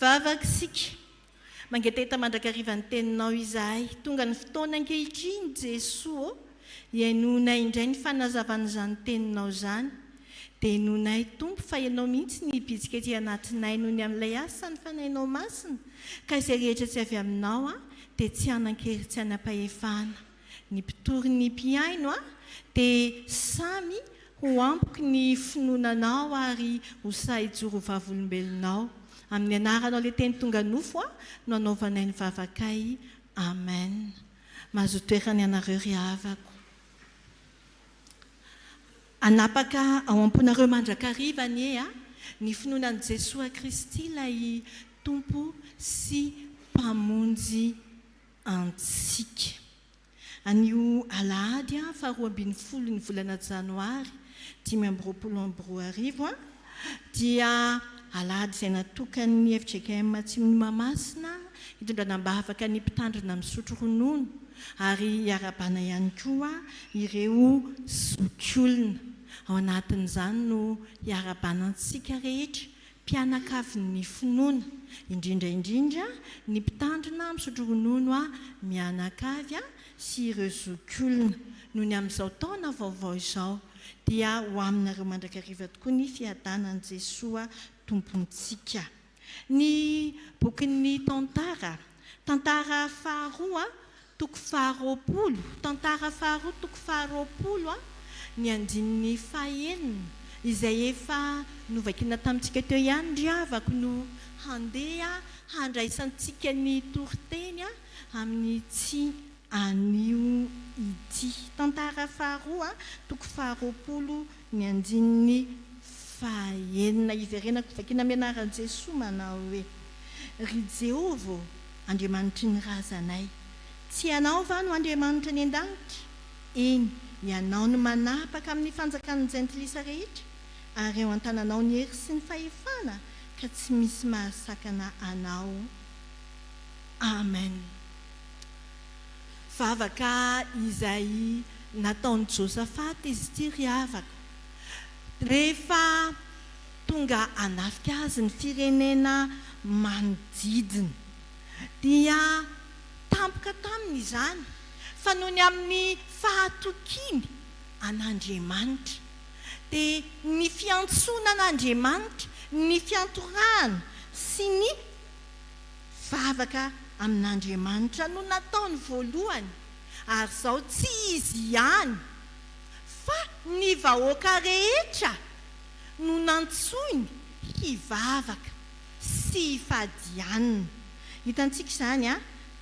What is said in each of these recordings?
Vavaksika mangetahita mandrakariva ny teninao izahay tonga ny fotoana ankehitriny Jesosy ianonay indray ny fanazavana izany teninao izany dia inonay tompo fa ianao mihitsy ny bitsika ety anatinay noho ny amin'ilay asa ny fanainao masina ka izay rehetra tsy avy aminao dia tsy hanan-kery tsy hanam-pahefana ny mpitory ny mpiaino dia samy ho ampoky ny finoananao ary ho sahijoro vavolombelonao amin'ny anaranao ilay teny tonga nofo no anaovanay ny vavakay amen. Mahazo toerany anareo ry havako. Anapaka ao am-ponareo mandrakariva ny finoanan'i Jesosy Kristy ilay tompo sy mpamonjy antsika. Anio alahady faharoa ambin'ny folo ny volana janoary 2024 dia alahady izay natokan'ny FJKM Atsimo Mahamasina hitondranam-bavaka ny mpitandrina misotro ronono ary iarabana ihany koa ireo zokiolona. Ao anatin'izany no iarabanantsika rehetra mpianakavin'ny finoana indrindra ny mpitandrina misotro ronono mianakavy sy ireo zokiolona noho ny amin'izao taona vaovao izao dia ho aminareo mandrakariva tokoa ny fiadanan'i Jesosy tompontsika. Ny bokin'ny tantara faharoa toko faharoapolo toko faharoapolo ny andininy fahaenina izay efa novakiana tamintsika teo ihany ry havako no handeha handraisantsika ny toriteny amin'ny tsy anio ity. Tantara faharoa toko faharoapolo ny andininy fahaenina iverenako vakiana mianaran'i Jesosy manao hoe ry Jehovah Andriamanitry ny razanay, tsy ianao va no Andriamanitra ny an-danitra? Eny, ianao no manapaka amin'ny fanjakan'ny jentilisa rehetra ary eo an-tananao ny hery sy ny fahefana ka tsy misy mahasakana anao. Amen. Vavaka izay nataon'i Josafata izy ity ry havako. Rehefa tonga hanafika azy ny firenena manodidina dia tampoka taminy izany fa noho ny amin'ny fahatokiany an'Andriamanitra dia ny fiantsona an'Andriamanitra, ny fiantorahana sy ny vavaka amin'Andriamanitra no nataony voalohany ary izao tsy izy ihany fa ny vahoaka rehetra no nantsoiny hivavaka sy hifadianina. Hitantsika izany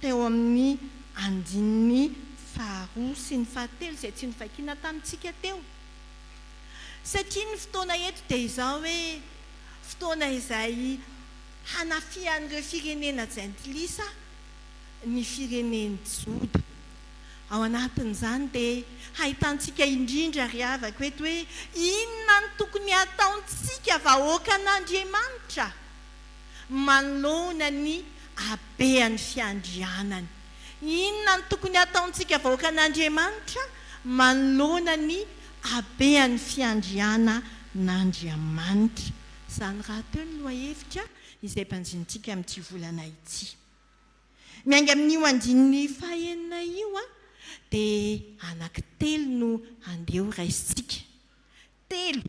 teo amin'ny andininy faharoa sy ny fahatelo izay tsy novakiana tamintsika teo. Satria ny fotoana eto dia izao hoe fotoana izay hanafian'ireo firenena jentilisa ny fireneny Joda. Ao anatin'izany dia hahitantsika indrindra ry havako eto hoe inona no tokony ataontsika vahoaka an'Andriamanitra manoloana ny habean'ny fiandrianany. Inona no tokony ataontsika vahoaka an'Andriamanitra manoloana ny habean'ny fiandrianan'Andriamanitra. Izany raha teo ny lohahevitra izay mpanjinitsika amin'ity volana ity. Mianga amin'io andininy fahaenina io dia anankitelo no andeha ho raisitsika. Telo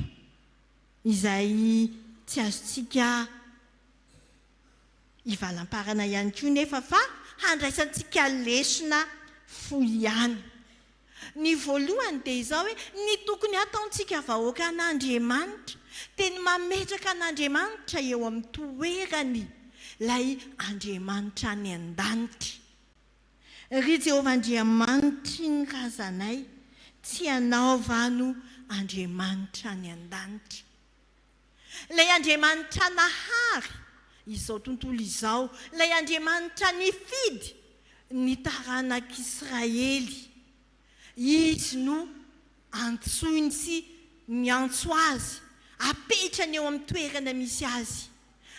izay tsy azontsika hivalam-parana ihany koa nefa fa handraisantsika lesona fohy ihany. Ny voalohany dia izao hoe ny tokony ataontsika vahoaka an'Andriamanitra dia ny mametraka an'Andriamanitra eo amin'ny toerany ilay Andriamanitra ny an-danitra. Ry Jehovah Andriamanitry ny razanay, tsy ianao va no Andriamanitra ny an-danitra? Ilay Andriamanitra nahary izao tontolo izao, ilay Andriamanitra nifidy ny taranak'Israely, izy no antsoiny sy miantso azy, apetrany eo amin'ny toerana misy azy.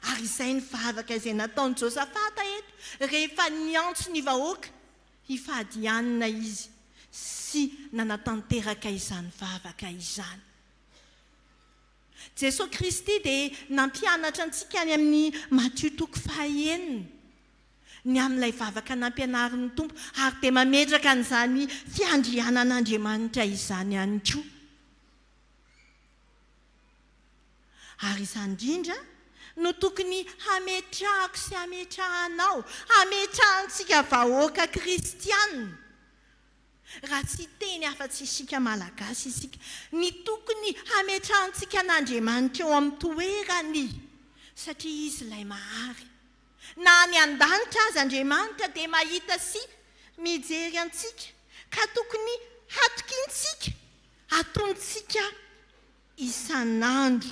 Ary izay ny vavaka izay nataon'i Josafata eto rehefa niantso ny vahoaka hifadianina izy sy nanatanteraka izany vavaka izany. Jesosy Kristy dia nampianatra antsika any amin'ny Matthieu 5:1 ny amin'ilay vavaka nampianarin'ny tompo ary dia mametraka an'izany fiandrianan'Andriamanitra izany ihany koa. Ary izany indrindra no tokony hametrahako sy hametrahanao, hametrahantsika vahoaka kristianina. Raha tsy teny afa-tsy isika malagasy isika, ny tokony hametrahantsika an'Andriamanitra eo amin'ny toerany, satria izy ilay mahary. Na ny an-danitra azy Andriamanitra dia mahita sy mijery antsika, ka tokony hatokintsika, atontsika isan'andro,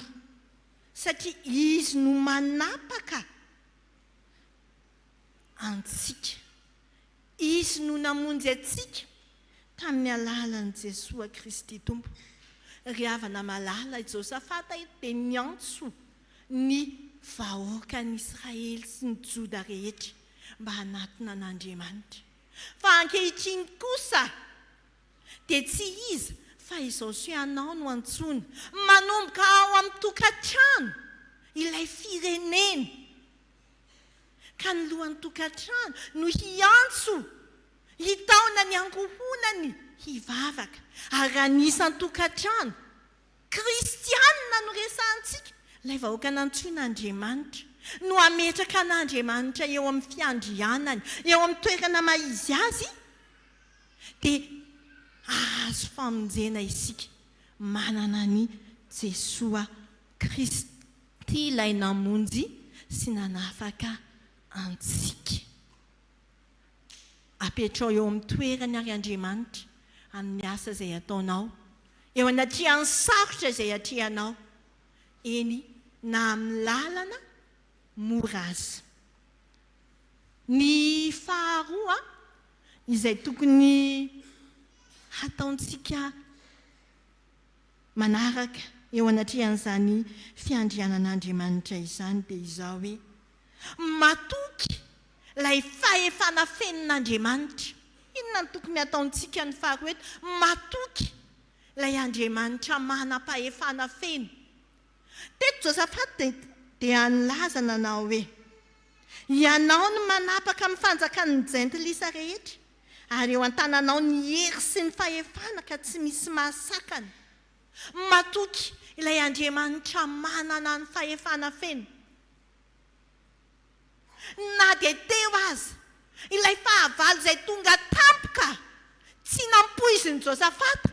satria izy no manapaka antsika, izy no namonjy antsika tamin'ny alalan'i Jesosy Kristy Tompo. Ry havana malala Josafata dia niantso ny vahoakan'Israely sy ny Joda rehetra mba hanatona an'Andriamanitra. Fa ankehitriny kosa dia tsy izy fa izao sy ianao no antsoina manomboka ao amin'ny tokantrano ilay firenena, ka ny lohan'ny tokantrano no hiantso hitaona ny ankohonany hivavaka. Ary anisan'ny tokantrano kristianina no resantsika, ilay vahoaka nantsoin'Andriamanitra no ametraka an'Andriamanitra eo amin'ny fiandrianany, eo amin'ny toerana maizy azy, dia azo famonjena isika manana ny Jesosy Kristy ilay namonjy sy nanafaka antsika. Apetrao eo amin'ny toerany ary Andriamanitra amin'ny asa izay ataonao, eo anatrihan'ny sarotra izay atrehanao, eny na amin'ny lalana mora azy. Ny faharoa izay tokony hataontsika manaraka eo anatrihan'izany fiandrianan'Andriamanitra izany dia izao hoe matoky ilay fahefana fenin'Andriamanitra. Inona no tokony ataontsika ny faharoa eto? Matoky ilay Andriamanitra manam-pahefana feno. Teto Josafata dia nilaza nanao hoe ianao no manapaka amin'ny fanjakan'ny jentilisa rehetra, ary eo an-tananao ny hery sy ny fahefana ka tsy misy mahasakana. Matoky ilay Andriamanitra manana ny fahefana feno. Na dia teo aza ilay fahavalo izay tonga tampoka tsy nampoiziny Josafata,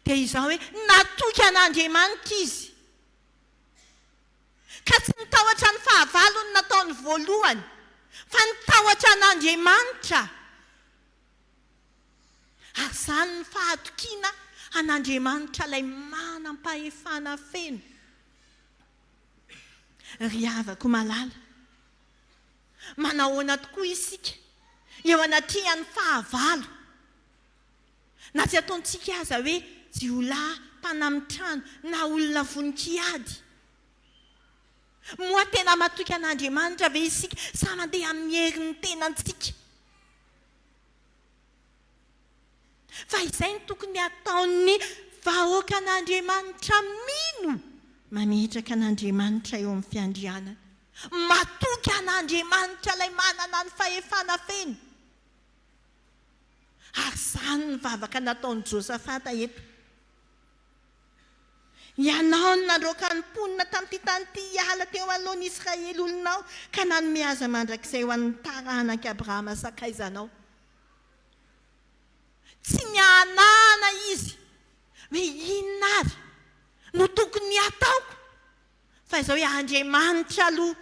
dia izao hoe natoky an'Andriamanitra izy, ka tsy nitahotra ny fahavalo ny nataony voalohany, fa nitahotra an'Andriamanitra. Ary izany ny fahatokiana an'Andriamanitra ilay manam-pahefana feno. Ry havako malala, manahoana tokoa isika eo anatrihan'ny fahavalo, na tsy ataontsika aza hoe jiolahy, mpanamitrano na olona voninkiady. Moa tena matoky an'Andriamanitra ve isika sa mandeha amin'ny herin'ny tenantsika? Fa izay ny tokony ataon'ny vahoaka an'Andriamanitra mino mametraka an'Andriamanitra eo amin'ny fiandrianana. Matoky an'Andriamanitra ilay manana ny fahefana feno. Ary izany ny vavaka nataon'i Josafata eto. Ianao no nandroaka ny mponina tamin'ity tany ity hiala teo alohan'ny Israely olonao, ka nanome aza mandrakizay ho an'ny taranaka Abrahama sakaizanao. Tsy nianana izy hoe inona ary no tokony ataoko, fa izao hoe Andriamanitra aloha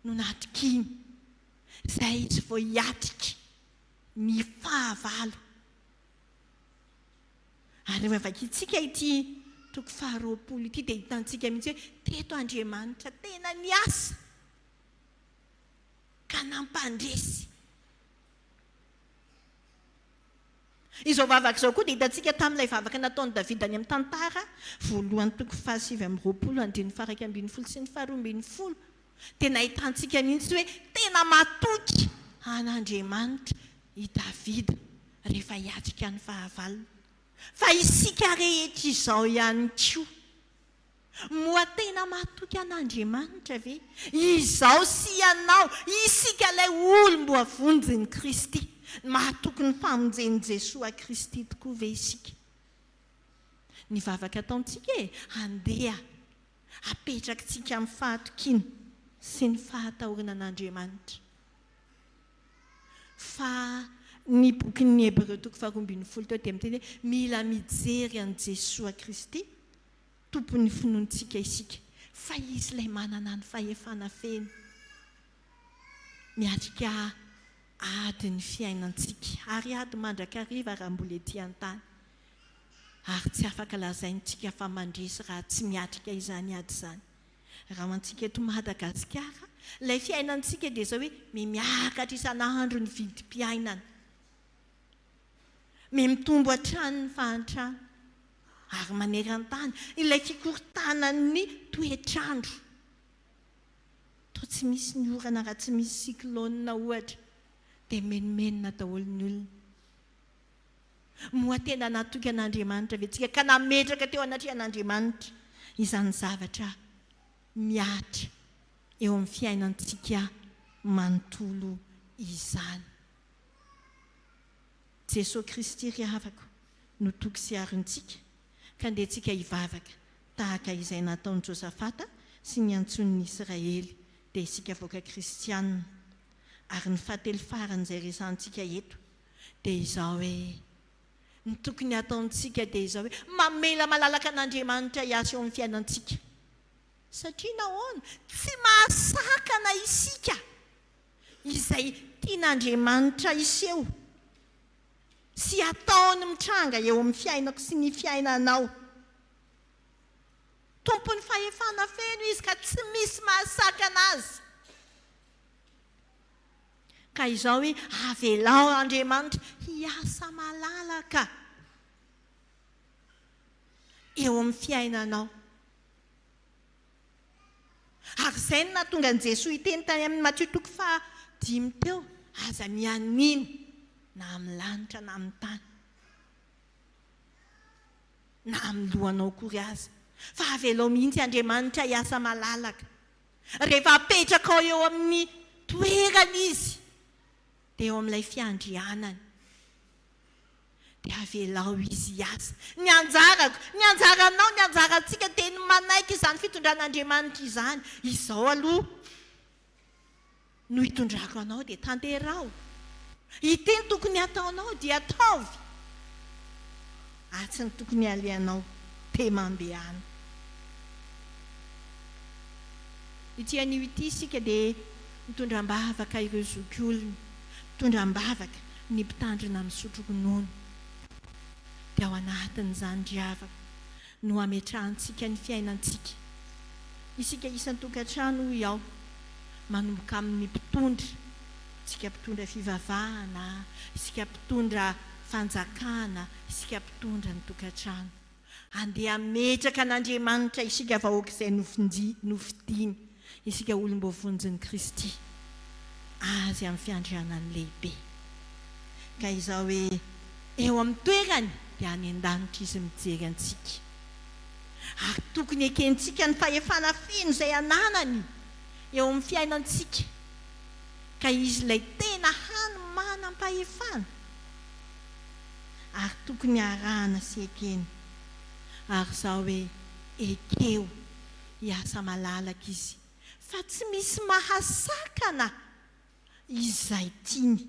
no natrikiny, izay izy vao hiatrika ny fahavalo. Ary rehefa vakintsika ity toko 20 ity dia hitantsika mihitsy hoe teto Andriamanitra tena niasa ka nampandresy. Izao vavaka izao koa dia hitantsika tamin'ilay vavaka nataon'i Davida any amin'ny tantara voalohany toko 7:20 sy ny 12:20, dia nahitantsika mihitsy hoe tena matoky an'Andriamanitra i Davida rehefa hiatrika ny fahavalona. Fa isika rehetra izao ihany koa moa tena mahatoky an'Andriamanitra ve izao sy ianao isika ilay olom-boa vonjiny Kristy mahatoky ny famonjen'i Jesosy a Kristy tokoa ve isika ny vavaka ataontsika andeha apetrakintsika amin'ny fahatokiana sy ny fahatahorana an'Andriamanitra fa ny bokin'ny Hébreux toko 12 teo dia miteny hoe mila mijery an'i Jesosy a Kristy tompon'ny finoantsika isika fa izy ilay manana ny fahefana feno miatrika ady ny fiainantsika ary ady mandrakariva raha mbola ety an-tany ary tsy afaka lazaintsika fa mandresy raha tsy miatrika izany ady izany raha mantsika eto Madagasikara ilay fiainantsika dia izao hoe miakatra isan'andro ny vidim-piainana mitombo hatrany ny fahantrano ary maneran-tany ilay fikorontanan'ny toetrandro toa tsy misy ny orana raha tsy misy cyclone ohatra dia menomenona daholo ny olona moa tena natoky an'Andriamanitra ventsika ka nametraka teo anatrehan'Andriamanitra izany zavatra miatra eo amin'ny fiainantsika manontolo izany Jesosy Kristy ry havako no toky sy arontsika ka andehantsika hivavaka tahaka izay nataon'i Josafata sy ny antson'ny Israely dia isika voaka kristianina ary ny fahatelo faran'izay resantsika eto dia izao hoe ny tokony ataontsika dia izao hoe mamela malalaka an'Andriamanitra hiasa eo amin'ny fiainantsika satria nahoana tsy mahasakana isika izay tian'Andriamanitra iseho sy ataony mitranga eo amin'ny fiainako sy ny fiainanao tompony fahefana feno izy ka tsy misy mahasakana azy ka izao hoe avelao Andriamanitra hiasa malalaka eo amin'ny fiainanao ary izay no nahatonga an'i Jesosy hiteny tany amin'ny Matthieu toko 5 teo aza mianina na amin'ny lanitra na amin'ny tany na amin'ny lohanao kory aza fa avelao mihitsy Andriamanitra hiasa malalaka rehefa apetraka ao eo amin'ny toerana izy dia eo amin'ilay fiandrianany dia avelao izy hiasa ny anjaranao ny anjarantsika dia ny manaiky izany fitondran'Andriamanitra izany izao aloha no hitondrako anao dia tanterao iteny tokony ataonao dia ataovy atsy ny tokony aleanao temambehana ity anio ity isika dia mitondram-bavaka ireo zokiolona mitondram-bavaka ny mpitandrina misotro ronono dia ao anatin'izany dravaka no ametrahantsika ny fiainantsika isika isan'ny tokantrano ao manomboka amin'ny mpitondra isika mpitondra fivavahana isika mpitondra fanjakana isika mpitondra ny tokantrano andeha ametraka an'Andriamanitra isika vahoaka izay nofidiny isika olom-bovonjin'i Kristy azy amin'ny fiandrianany lehibe ka izao hoe eo amin'ny toerany dia any an-danitra izy mijery antsika ary tokony ekentsika ny fahefana feno izay ananany eo amin'ny fiainantsika ka izy ilay tena hany manam-pahefana ary tokony arahana sy ekeny ary izao hoe ekeo hiasa malalaka izy fa tsy misy mahasakana izay tiany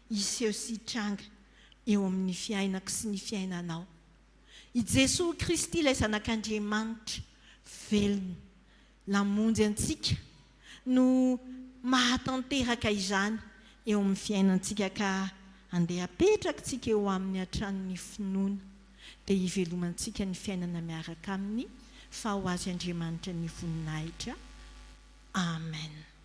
iseho sy hitranga eo amin'ny fiainako sy ny fiainanao i Jesosy Kristy ilay zanak'Andriamanitra velona lamonjy antsika no mahatanteraka izany eo amin'ny fiainantsika ka andeha apetrakantsika eo amin'ny hatran'ny finoana dia hivelomantsika ny fiainana miaraka aminy fa ho azy Andriamanitra ny voninahitra. Amen.